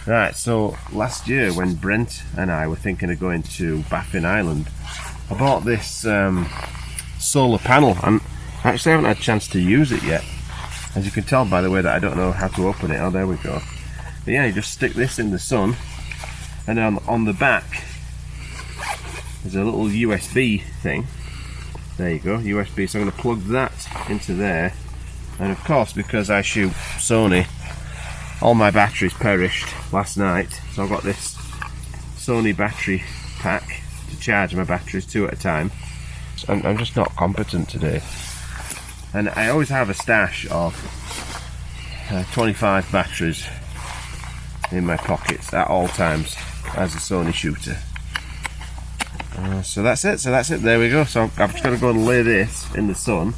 Right, so last year when Brent and I were thinking of going to Baffin Island, I bought this solar panel and I actually haven't had a chance to use it yet. As you can tell by the way that I don't know how to open it. Oh, there we go. But yeah, you just stick this in the sun, and then on the back there's a little USB thing. There you go, USB. So I'm going to plug that into there, and of course because I shoot Sony, all my batteries perished last night, so I've got this Sony battery pack to charge my batteries 2 at a time. I'm just not competent today. And I always have a stash of 25 batteries in my pockets at all times as a Sony shooter. So that's it, there we go. So I've just got to go and lay this in the sun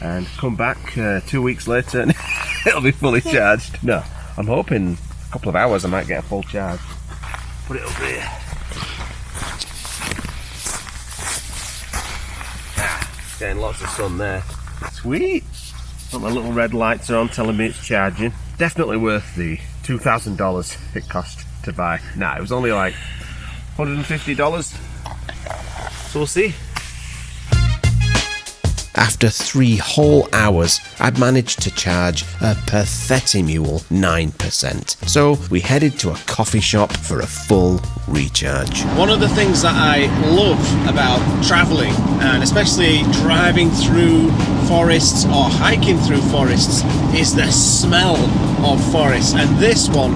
and come back 2 weeks later and it'll be fully charged. No, I'm hoping a couple of hours I might get a full charge. Put it over here. Getting lots of sun there. Sweet! Got my little red lights are on telling me it's charging. Definitely worth the $2,000 it cost to buy. Nah, it was only like $150. So we'll see. After 3 whole hours, I'd managed to charge a Perfettimule 9%. So we headed to a coffee shop for a full recharge. One of the things that I love about travelling, and especially driving through forests or hiking through forests, is the smell of forests. And this one,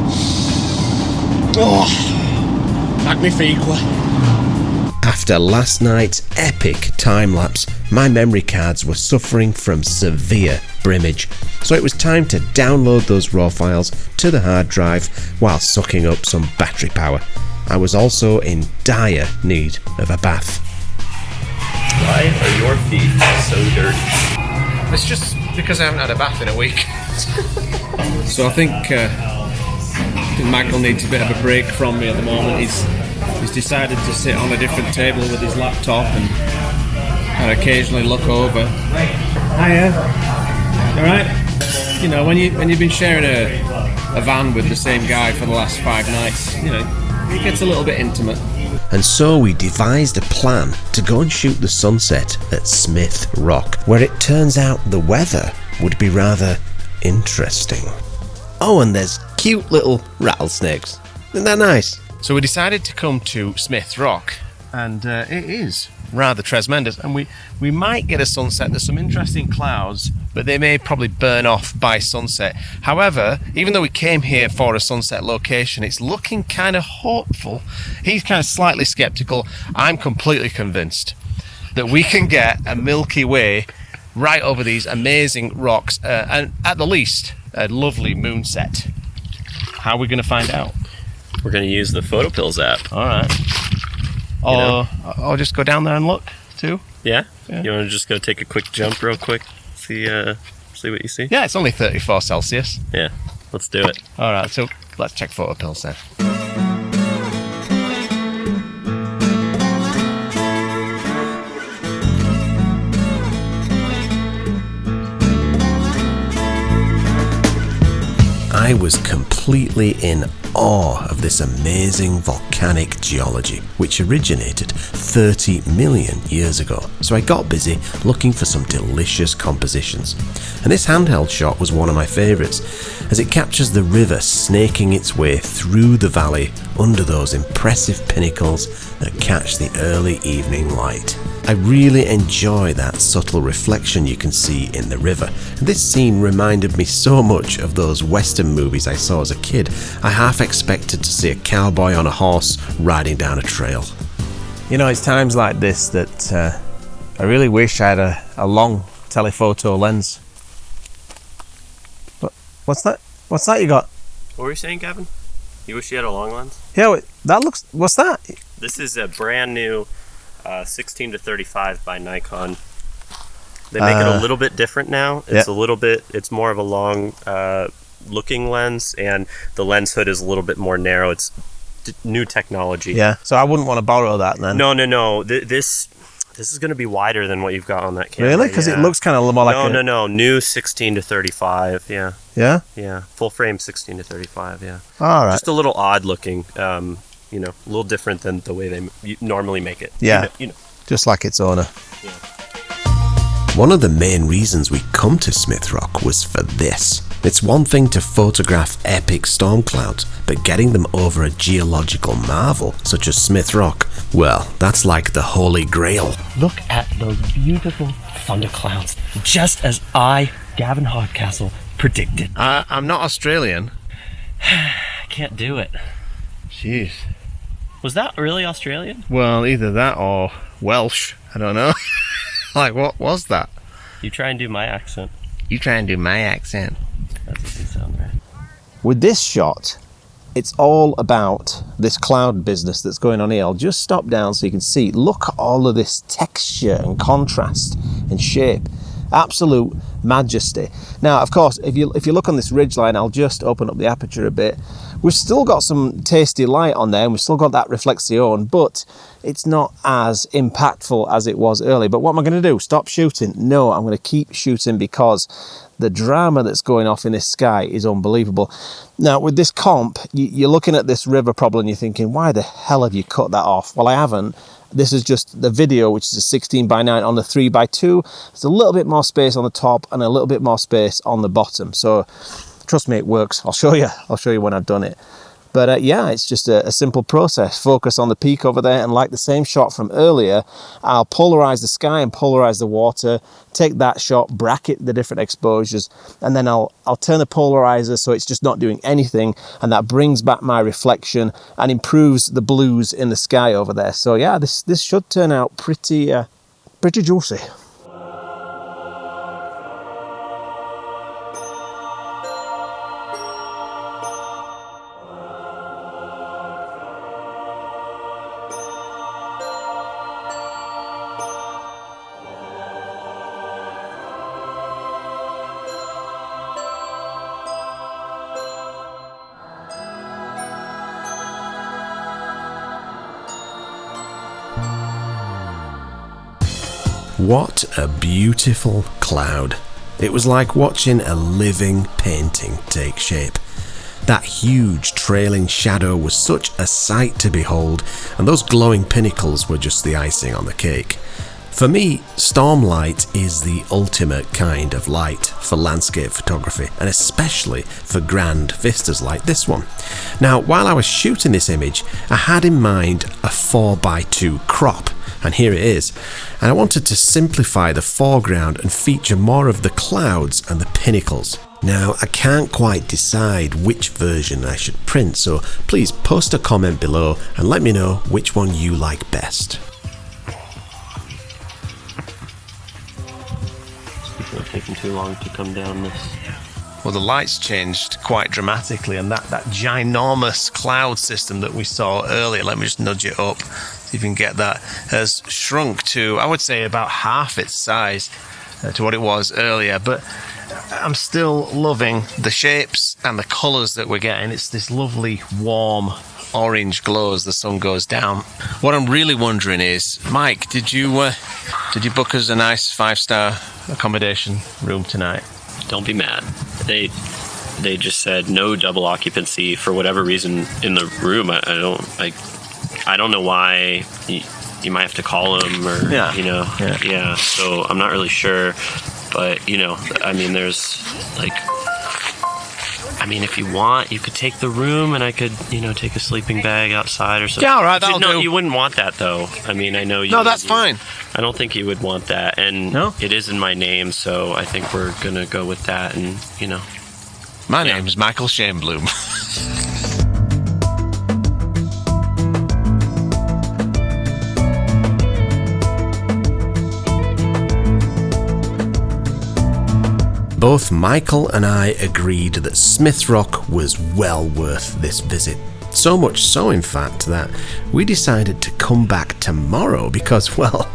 magnifique. After last night's epic time-lapse, my memory cards were suffering from severe brimmage, so it was time to download those RAW files to the hard drive while sucking up some battery power. I was also in dire need of a bath. Why are your feet so dirty? It's just because I haven't had a bath in a week. So I think Michael needs a bit of a break from me at the moment. He's decided to sit on a different table with his laptop and occasionally look over. Hiya. Alright? You know, when you've been sharing a van with the same guy for the last 5 nights, you know, it gets a little bit intimate. And so we devised a plan to go and shoot the sunset at Smith Rock, where it turns out the weather would be rather interesting. Oh, and there's cute little rattlesnakes. Isn't that nice? So we decided to come to Smith Rock, and it is rather tremendous, and we might get a sunset. There's some interesting clouds, but they may probably burn off by sunset. However, even though we came here for a sunset location, it's looking kind of hopeful. He's kind of slightly skeptical. I'm completely convinced that we can get a Milky Way right over these amazing rocks, and at the least, a lovely moonset. How are we going to find out? We're going to use the PhotoPills app. All right. Or just go down there and look too. Yeah? You want to just go take a quick jump real quick? See what you see? Yeah, it's only 34 Celsius. Yeah, let's do it. All right, so let's check PhotoPills then. I was completely in awe of this amazing volcanic geology, which originated 30 million years ago. So I got busy looking for some delicious compositions. And this handheld shot was one of my favourites, as it captures the river snaking its way through the valley under those impressive pinnacles that catch the early evening light. I really enjoy that subtle reflection you can see in the river. This scene reminded me so much of those western movies I saw as a kid. I half expected to see a cowboy on a horse riding down a trail. You know, it's times like this that I really wish I had a long telephoto lens. But what's that? What's that you got? What were you saying, Gavin? You wish you had a long lens? Yeah, that looks... What's that? This is a brand new 16 to 35 by Nikon. They make it a little bit different now. It's a little bit... It's more of a long looking lens, and the lens hood is a little bit more narrow. It's new technology. Yeah, so I wouldn't want to borrow that then. No. This This is going to be wider than what you've got on that camera. Really? Because it looks kind of more like No. New 16 to 35, yeah. Yeah? Yeah, full frame 16 to 35, yeah. All right. Just a little odd looking, a little different than the way they normally make it. Yeah. You know. Just like its owner. Yeah. One of the main reasons we come to Smith Rock was for this. It's one thing to photograph epic storm clouds, but getting them over a geological marvel such as Smith Rock, well, that's like the holy grail. Look at those beautiful thunderclouds, just as I, Gavin Hardcastle, predicted. I'm not Australian. I can't do it. Jeez. Was that really Australian? Well, either that or Welsh. I don't know. Like, what was that? You try and do my accent. You try and do my accent. That doesn't sound right. With this shot, it's all about this cloud business that's going on here. I'll just stop down so you can see. Look at all of this texture and contrast and shape. Absolute majesty. Now, of course, if you look on this ridgeline, I'll just open up the aperture a bit. We've still got some tasty light on there, and we've still got that reflexion, but it's not as impactful as it was earlier. But what am I going to do? Stop shooting? No, I'm going to keep shooting because the drama that's going off in this sky is unbelievable. Now, with this comp, you're looking at this river problem, you're thinking, why the hell have you cut that off? Well, I haven't. This is just the video, which is a 16:9 on the 3:2. There's a little bit more space on the top and a little bit more space on the bottom. So trust me, it works. I'll show you when I've done it. But yeah, it's just a simple process. Focus on the peak over there, and like the same shot from earlier, I'll polarize the sky and polarize the water, take that shot, bracket the different exposures, and then I'll turn the polarizer so it's just not doing anything, and that brings back my reflection and improves the blues in the sky over there. So yeah, this should turn out pretty juicy. What a beautiful cloud. It was like watching a living painting take shape. That huge trailing shadow was such a sight to behold, and those glowing pinnacles were just the icing on the cake. For me, storm light is the ultimate kind of light for landscape photography, and especially for grand vistas like this one. Now, while I was shooting this image, I had in mind a 4:2 crop, and here it is. And I wanted to simplify the foreground and feature more of the clouds and the pinnacles. Now, I can't quite decide which version I should print, so please post a comment below and let me know which one you like best. It's not taking too long to come down this. Well, the lights changed quite dramatically, and that ginormous cloud system that we saw earlier, let me just nudge it up, see if you can get that, has shrunk to, I would say, about half its size to what it was earlier. But I'm still loving the shapes and the colours that we're getting. It's this lovely, warm orange glow as the sun goes down. What I'm really wondering is, Mike, did you book us a nice 5-star accommodation room tonight? Don't be mad. They just said no double occupancy for whatever reason in the room. I don't know why. You might have to call them, or yeah. So I'm not really sure, but there's if you want, you could take the room, and I could take a sleeping bag outside or something. Yeah, all right, that'll do. You wouldn't want that though. I know you. No, that's fine. I don't think you would want that, and it is in my name, so I think we're gonna go with that. And my name's Michael Shanebloom. Both Michael and I agreed that Smith Rock was well worth this visit. So much so, in fact, that we decided to come back tomorrow because, well,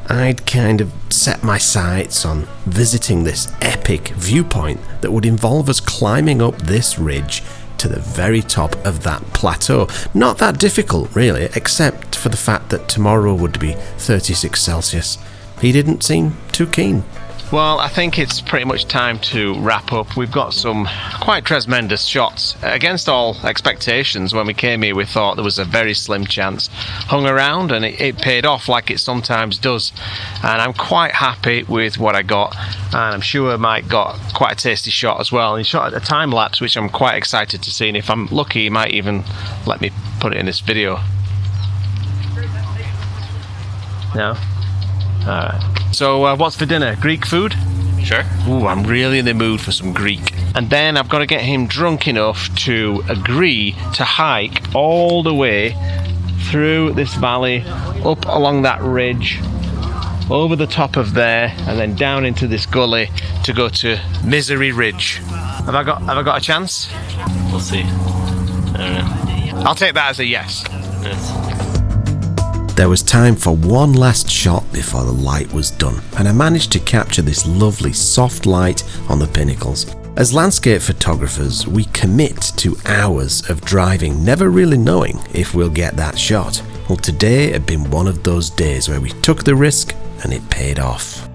I'd kind of set my sights on visiting this epic viewpoint that would involve us climbing up this ridge to the very top of that plateau. Not that difficult, really, except for the fact that tomorrow would be 36 Celsius. He didn't seem too keen. Well, I think it's pretty much time to wrap up. We've got some quite tremendous shots. Against all expectations, when we came here, we thought there was a very slim chance. Hung around and it paid off like it sometimes does. And I'm quite happy with what I got. And I'm sure Mike got quite a tasty shot as well. And he shot at a time lapse, which I'm quite excited to see. And if I'm lucky, he might even let me put it in this video. No? Alright. So what's for dinner? Greek food? Sure. Ooh, I'm really in the mood for some Greek. And then I've got to get him drunk enough to agree to hike all the way through this valley, up along that ridge, over the top of there, and then down into this gully to go to Misery Ridge. Have I got a chance? We'll see. I don't know. I'll take that as a yes. Yes. There was time for one last shot before the light was done, and I managed to capture this lovely soft light on the pinnacles. As landscape photographers, we commit to hours of driving, never really knowing if we'll get that shot. Well, today had been one of those days where we took the risk and it paid off.